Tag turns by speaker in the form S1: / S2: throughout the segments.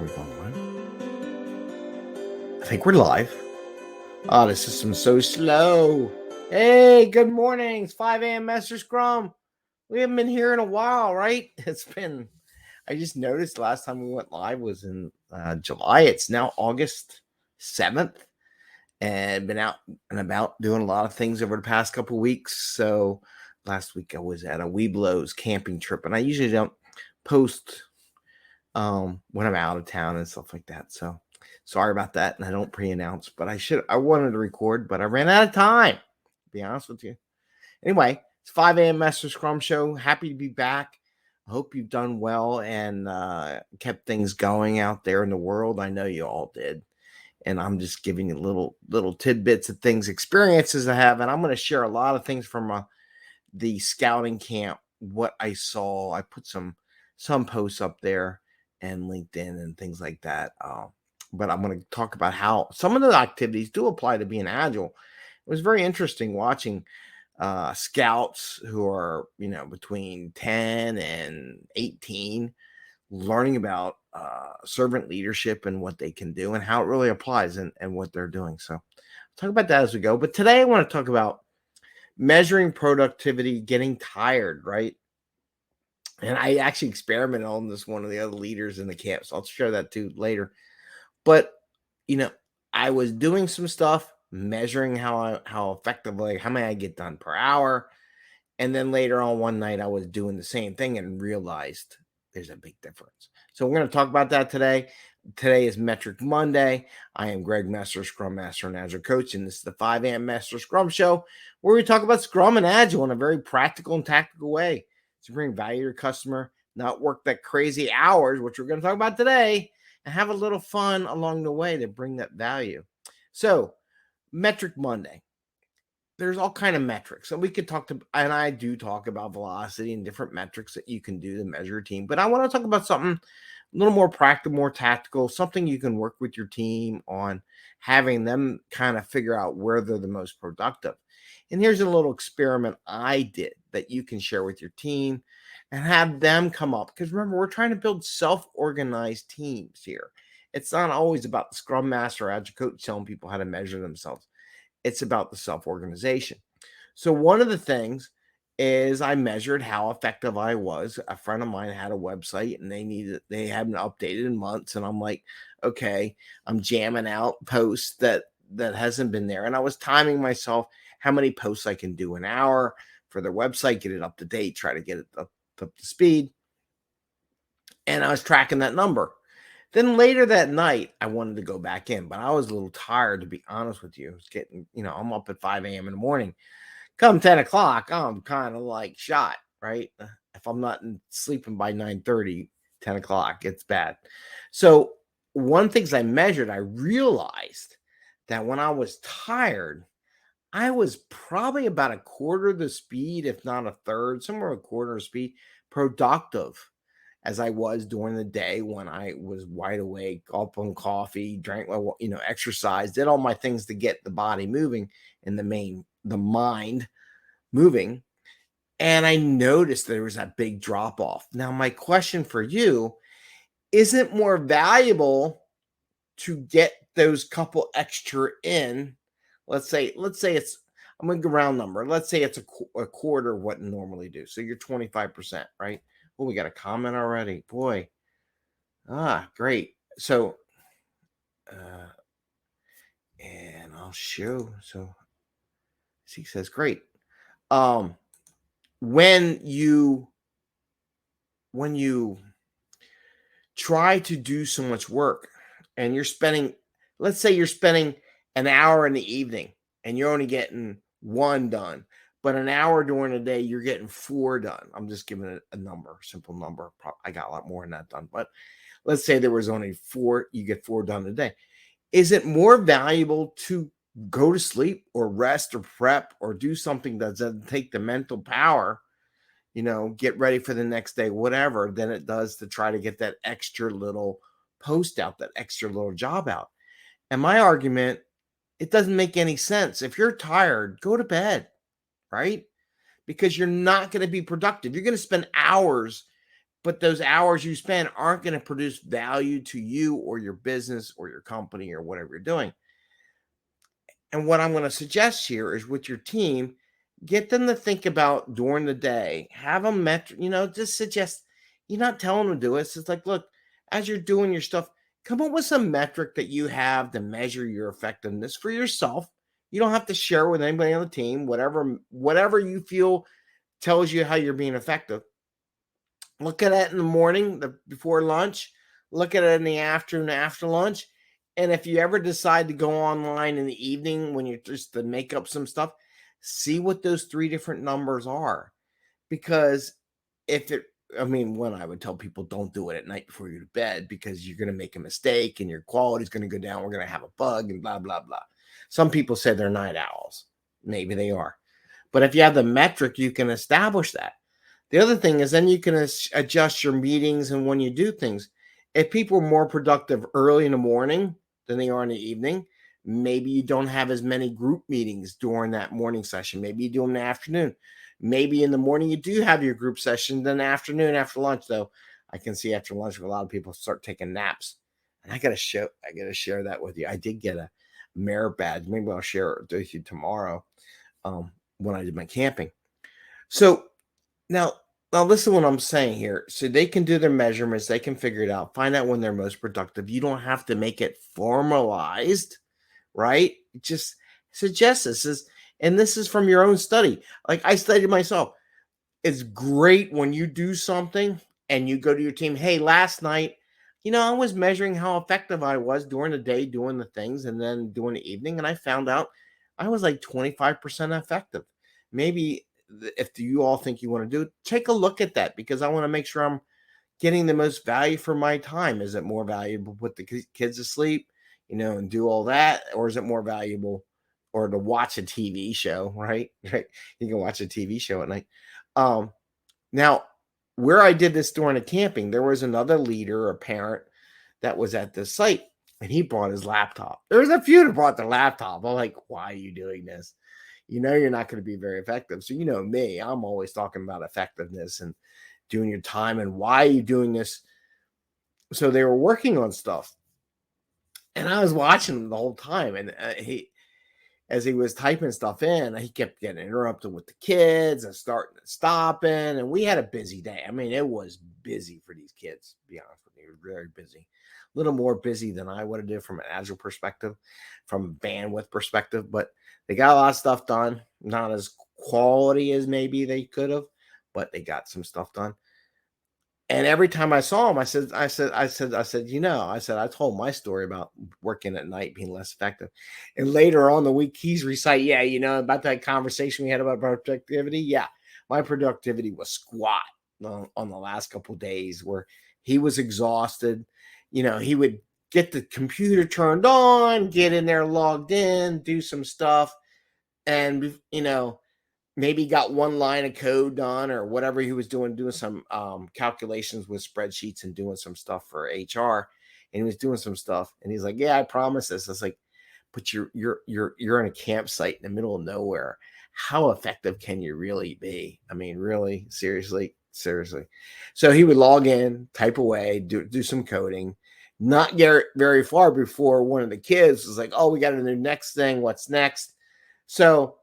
S1: Are we going live? I think we're live. Oh, the system's so slow. Hey, good morning. It's 5 a.m. Mester Scrum. We haven't been here in a while, right? I just noticed the last time we went live was in July. It's now August 7th. And been out and about doing a lot of things over the past couple of weeks. So last week I was at a Weeblows camping trip, and I usually don't post when I'm out of town and stuff like that. So sorry about that. And I don't pre-announce, but I wanted to record, but I ran out of time, to be honest with you. Anyway, it's 5 a.m. Mester Scrum Show. Happy to be back. I hope you've done well and kept things going out there in the world. I know you all did. And I'm just giving you little tidbits of things, experiences I have. And I'm going to share a lot of things from the scouting camp, what I saw. I put some posts up there and LinkedIn and things like that. But I'm going to talk about how some of the activities do apply to being agile. It was very interesting watching scouts who are, between 10 and 18, learning about servant leadership and what they can do and how it really applies and what they're doing. So I'll talk about that as we go. But today I want to talk about measuring productivity, getting tired, right? And I actually experimented on this one of the other leaders in the camp. So I'll share that too later. But, I was doing some stuff, measuring how effectively, how many I get done per hour. And then later on one night, I was doing the same thing and realized there's a big difference. So we're going to talk about that today. Today is Metric Monday. I am Greg Mester, Scrum Master and Agile Coach, and this is the 5 a.m. Mester Scrum Show, where we talk about Scrum and Agile in a very practical and tactical way to bring value to your customer, not work that crazy hours, which we're going to talk about today, and have a little fun along the way to bring that value. So, Metric Monday. There's all kind of metrics, and we could and I do talk about velocity and different metrics that you can do to measure a team. But I want to talk about something a little more practical, more tactical, something you can work with your team on, having them kind of figure out where they're the most productive. And here's a little experiment I did that you can share with your team and have them come up. Because remember, we're trying to build self-organized teams here. It's not always about the Scrum Master or Agile Coach telling people how to measure themselves. It's about the self-organization. So one of the things is I measured how effective I was. A friend of mine had a website and they hadn't updated in months. And I'm like, okay, I'm jamming out posts that hasn't been there. And I was timing myself how many posts I can do an hour for their website, get it up to date, try to get it up to speed. And I was tracking that number. Then later that night, I wanted to go back in, but I was a little tired, to be honest with you. I was getting, I'm up at 5 a.m. in the morning. Come 10 o'clock, I'm kind of like shot, right? If I'm not sleeping by 9:30, 10 o'clock, it's bad. So one things I measured, I realized that when I was tired, I was probably about a quarter of the speed, if not a third, somewhere a quarter of speed, productive as I was during the day when I was wide awake, up on coffee, drank, exercise, did all my things to get the body moving and the mind moving. And I noticed there was that big drop off. Now, my question for you, is it more valuable to get those couple extra in? Let's say it's, I'm going to go round number. Let's say it's a quarter of what you normally do. So you're 25%, right? Oh, we got a comment already. Boy. Great. So, and I'll show. So she says, great. When you try to do so much work and let's say you're spending an hour in the evening and you're only getting one done, but an hour during the day, you're getting 4 done. I'm just giving it a number, simple number. I got a lot more than that done, but let's say there was only 4, you get 4 done a day. Is it more valuable to go to sleep or rest or prep or do something that doesn't take the mental power, get ready for the next day, whatever, than it does to try to get that extra little post out, that extra little job out? And my argument, it doesn't make any sense. If you're tired, go to bed, right? Because you're not going to be productive. You're going to spend hours but those hours you spend aren't going to produce value to you or your business or your company or whatever you're doing. And what I'm going to suggest here is with your team, get them to think about during the day, have a metric, just suggest, you're not telling them to do it. It's just like, look, as you're doing your stuff, come up with some metric that you have to measure your effectiveness for yourself. You don't have to share with anybody on the team, whatever you feel tells you how you're being effective. Look at it in the morning, before lunch. Look at it in the afternoon after lunch. And if you ever decide to go online in the evening when you're just to make up some stuff, see what those three different numbers are. Because when I would tell people don't do it at night before you go to bed because you're going to make a mistake and your quality is going to go down. We're going to have a bug and blah, blah, blah. Some people say they're night owls. Maybe they are. But if you have the metric, you can establish that. The other thing is then you can adjust your meetings and when you do things. If people are more productive early in the morning than they are in the evening, maybe you don't have as many group meetings during that morning session. Maybe you do them in the afternoon. Maybe in the morning you do have your group session, then the afternoon after lunch, though. I can see after lunch a lot of people start taking naps. And I gotta share that with you. I did get a merit badge. Maybe I'll share it with you tomorrow when I did my camping. So now listen to what I'm saying here. So they can do their measurements, they can figure it out, find out when they're most productive. You don't have to make it formalized, right? Just suggest this. And this is from your own study. Like I studied myself. It's great when you do something and you go to your team, hey, last night, I was measuring how effective I was during the day doing the things and then during the evening. And I found out I was like 25% effective. Maybe if you all think you want to do it, take a look at that because I want to make sure I'm getting the most value for my time. Is it more valuable to put the kids to sleep, and do all that? Or is it more valuable or to watch a TV show, right? Right. You can watch a TV show at night. Now, where I did this during the camping, there was another leader or parent that was at the site and he brought his laptop. There was a few that brought their laptop. I'm like, why are you doing this? You're not going to be very effective. So, me, I'm always talking about effectiveness and doing your time and why are you doing this? So they were working on stuff and I was watching them the whole time. And as he was typing stuff in, he kept getting interrupted with the kids and starting and stopping. And we had a busy day. I mean, it was busy for these kids, to be honest with you. Very busy. A little more busy than I would have did from an agile perspective, from a bandwidth perspective. But they got a lot of stuff done. Not as quality as maybe they could have, but they got some stuff done. And every time I saw him, I told my story about working at night being less effective. And later on the week, he's reciting, about that conversation we had about productivity. Yeah, my productivity was squat on the last couple of days where he was exhausted. He would get the computer turned on, get in there, logged in, do some stuff. And, maybe got one line of code done or whatever he was doing some calculations with spreadsheets and doing some stuff for HR. And he was doing some stuff. And he's like, yeah, I promise this. It's like, but you're in a campsite in the middle of nowhere. How effective can you really be? I mean, really, seriously. So he would log in, type away, do some coding, not get very far before one of the kids was like, oh, we got to do the next thing. What's next? So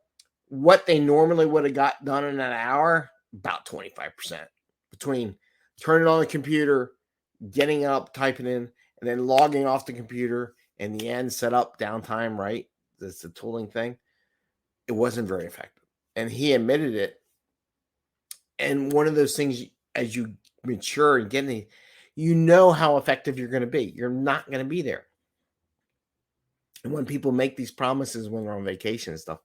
S1: what they normally would have got done in an hour, about 25% between turning on the computer, getting up, typing in, and then logging off the computer. In the end, set up downtime, right? That's the tooling thing. It wasn't very effective. And he admitted it. And one of those things, as you mature and get in, how effective you're going to be. You're not going to be there. And when people make these promises when they're on vacation and stuff,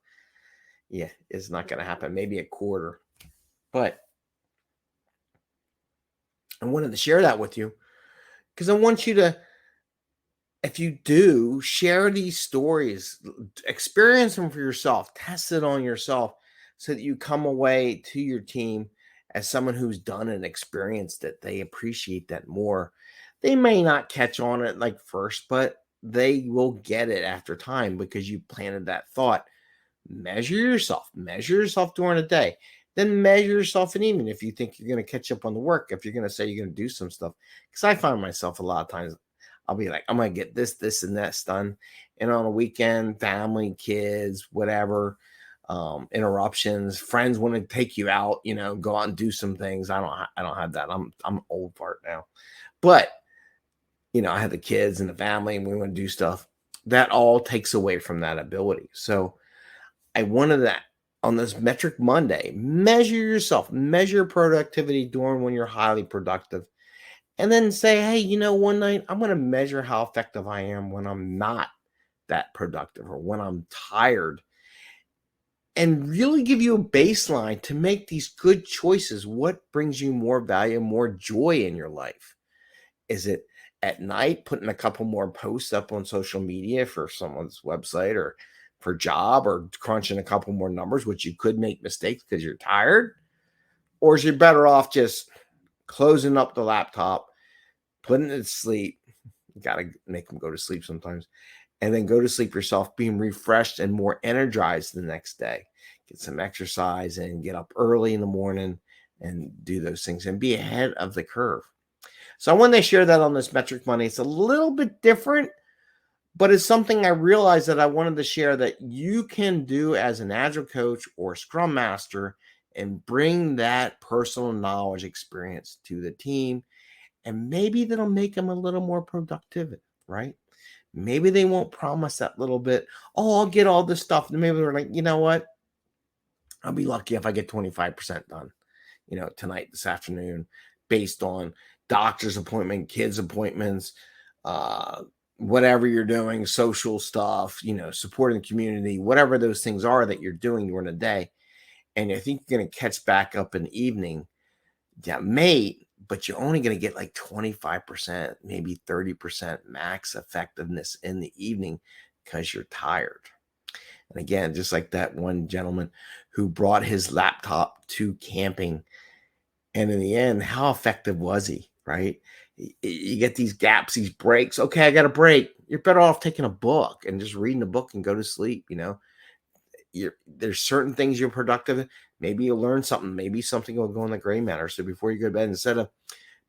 S1: yeah, it's not going to happen. Maybe a quarter. But I wanted to share that with you because I want you to, if you do, share these stories, experience them for yourself, test it on yourself so that you come away to your team as someone who's done and experienced it. They appreciate that more. They may not catch on it like first, but they will get it after time because you planted that thought. Measure yourself during the day. Then measure yourself an evening if you think you're going to catch up on the work, if you're going to say you're going to do some stuff. Because I find myself a lot of times, I'll be like, I'm going to get this, and this done. And on a weekend, family, kids, whatever, interruptions, friends want to take you out, go out and do some things. I don't have that. I'm old part now. But, I have the kids and the family and we want to do stuff. That all takes away from that ability. So I wanted that on this Metric Monday. Measure yourself, measure productivity during when you're highly productive. And then say, hey, one night I'm going to measure how effective I am when I'm not that productive or when I'm tired, and really give you a baseline to make these good choices. What brings you more value, more joy in your life? Is it at night putting a couple more posts up on social media for someone's website or for job, or crunching a couple more numbers, which you could make mistakes because you're tired? Or is you better off just closing up the laptop, putting it to sleep? You got to make them go to sleep sometimes. And then go to sleep yourself, being refreshed and more energized the next day. Get some exercise and get up early in the morning and do those things and be ahead of the curve. So I wanted to share that on this Metric Monday. It's a little bit different, but it's something I realized that I wanted to share that you can do as an Agile coach or Scrum Master and bring that personal knowledge experience to the team. And maybe that'll make them a little more productive, right? Maybe they won't promise that little bit. Oh, I'll get all this stuff. And maybe they're like, you know what? I'll be lucky if I get 25% done, tonight, this afternoon, based on doctor's appointment, kids' appointments, whatever you're doing, social stuff, supporting the community, whatever those things are that you're doing during the day. And I think you're going to catch back up in the evening. Yeah, mate, but you're only going to get like 25%, maybe 30% max effectiveness in the evening because you're tired. And again, just like that one gentleman who brought his laptop to camping. And in the end, how effective was he, right? You get these gaps, these breaks. Okay, I got a break. You're better off taking a book and just reading a book and go to sleep, There's certain things you're productive. Maybe you'll learn something. Maybe something will go in the gray matter. So before you go to bed, instead of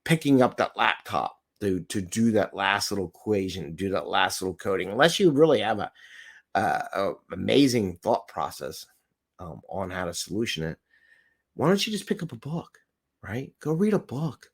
S1: picking up that laptop to do that last little equation, do that last little coding, unless you really have a amazing thought process on how to solution it, why don't you just pick up a book, right? Go read a book.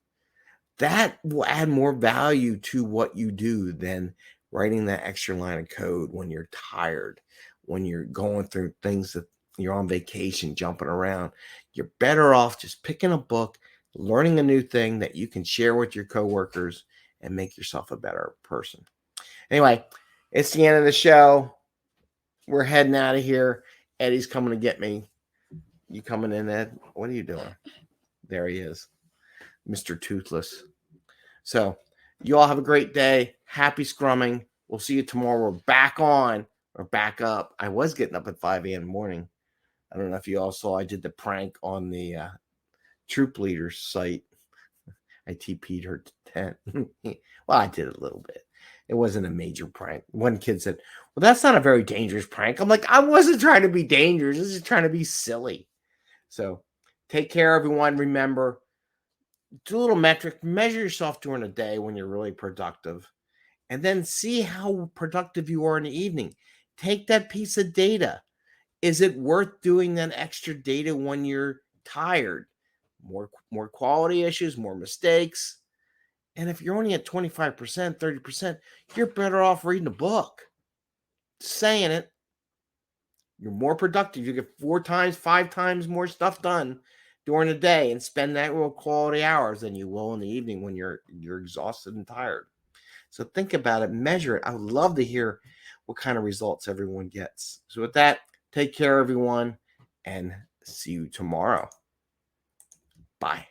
S1: That will add more value to what you do than writing that extra line of code when you're tired, when you're going through things that you're on vacation, jumping around. You're better off just picking a book, learning a new thing that you can share with your coworkers and make yourself a better person. Anyway, it's the end of the show. We're heading out of here. Eddie's coming to get me. You coming in, Ed? What are you doing? There he is, Mr. Toothless. So you all have a great day. Happy scrumming. We'll see you tomorrow. We're back on or back up. I was getting up at 5 a.m. in the morning. I don't know if you all saw, I did the prank on the troop leader's site. I TP'd her tent. Well, I did a little bit. It wasn't a major prank. One kid said, well, that's not a very dangerous prank. I'm like, I wasn't trying to be dangerous. I was just trying to be silly. So take care, everyone. Remember, do a little metric. Measure yourself during the day when you're really productive. And then see how productive you are in the evening. Take that piece of data. Is it worth doing that extra data when you're tired? More quality issues, more mistakes. And if you're only at 25%, 30%, you're better off reading a book. Saying it. You're more productive. You get 4 times, 5 times more stuff done during the day and spend that real quality hours than you will in the evening when you're exhausted and tired. So think about it, measure it. I would love to hear what kind of results everyone gets. So with that, take care, everyone, and see you tomorrow. Bye.